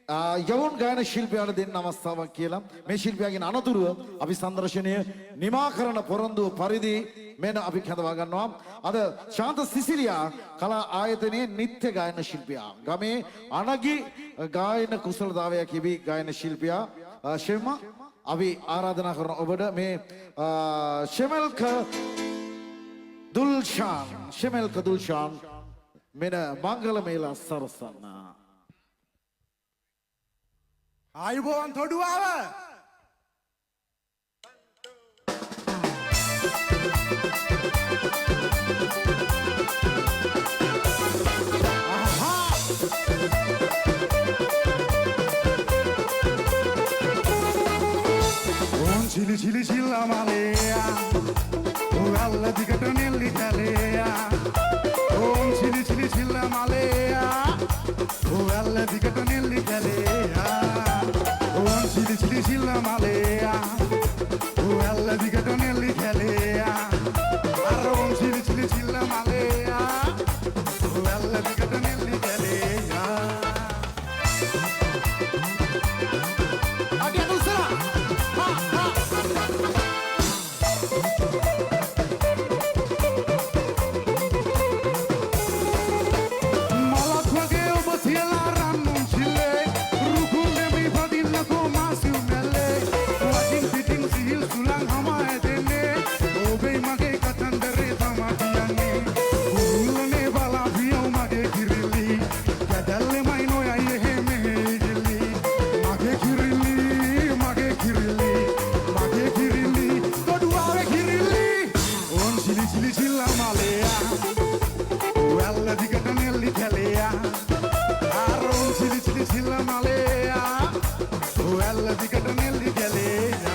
යවුන් ගායන ශිල්පියාට දෙන්න අවස්ථාවක් කියලා මේ ශිල්පියාගේ අනතුරුව අපි සංදර්ශනය නිමා කරන පොරොන්දු පරිදි මෙන්න අපි කැඳවා ගන්නවා. අද ශාන්ත සිසිලියා කලා ආයතනයේ නිත්‍ය ගායන ශිල්පියා ගමේ අනගි ගායන කුසලතාවය කිවි ගායන ශිල්පියා ෂෙම අපි ආරාධනා කරන ඔබට මේ ෂෙමල්ක දුල්ෂාන් මෙන්න මංගල මේලා සරසන්න. ආයුබෝවන් තොඩුවාව ඕන් චිලි චිලි චිල්ලා මලේයා ඔයල්ල දිගට නෙල්ලි කැලේයා ඕන් චිලි චිලි චිල්ලා මලේයා ඔයල්ල දිගට නෙල්ලි කැලේයා Chili chili chilla malaya, uella di gatonelli calea. Arron chili chili chilla malaya, uella di gatonelli calea. Adi atu sala, ha ha. Malak wage obatiela ranun chile, rukunde mi padilla ko. Sulang hamae dene, obe mage katandare tamatiyange. Ulne bala bhiyo mage kirili, kadalle maino ya ye me gili. Mage kirili, koduave kirili. On chili chili chilla malaya, uella di gatanelli kalea. Aron chili chili chilla malaya, uella di gatanelli kalea.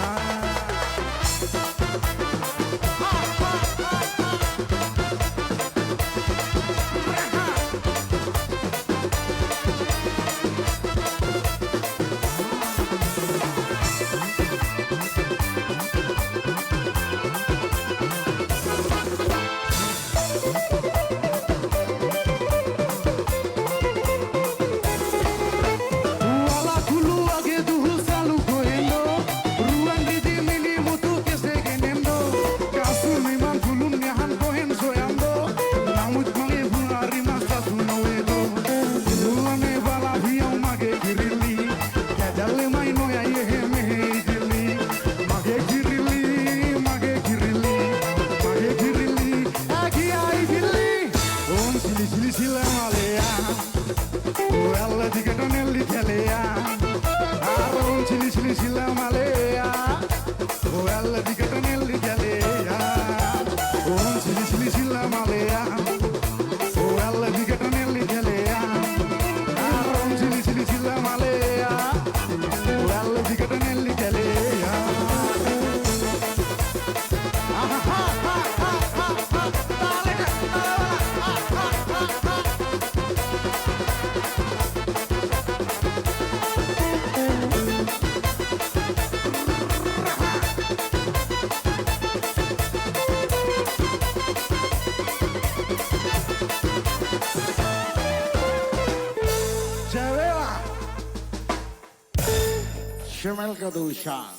ෂෙමල්ක දුල්ෂාන්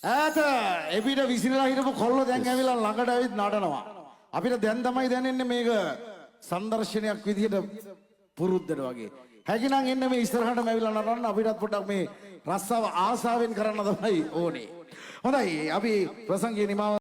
ඈත එපිට විසිරලා හිටපු කොල්ලෝ දැන් ඇවිල්ලා ළඟට ඇවිත් නටනවා. අපිට දැන් තමයි දැනෙන්නේ මේක සංදර්ශනයක් විදිහට පුරුද්දට වගේ. හැකිනම් එන්න මේ ඉස්සරහටම ඇවිල්ලා නටන්න අපිටත් පොඩ්ඩක් මේ රස්සාව ආසාවෙන් කරන්න තමයි ඕනේ. හොඳයි අපි ප්‍රසංගයේ නිමාව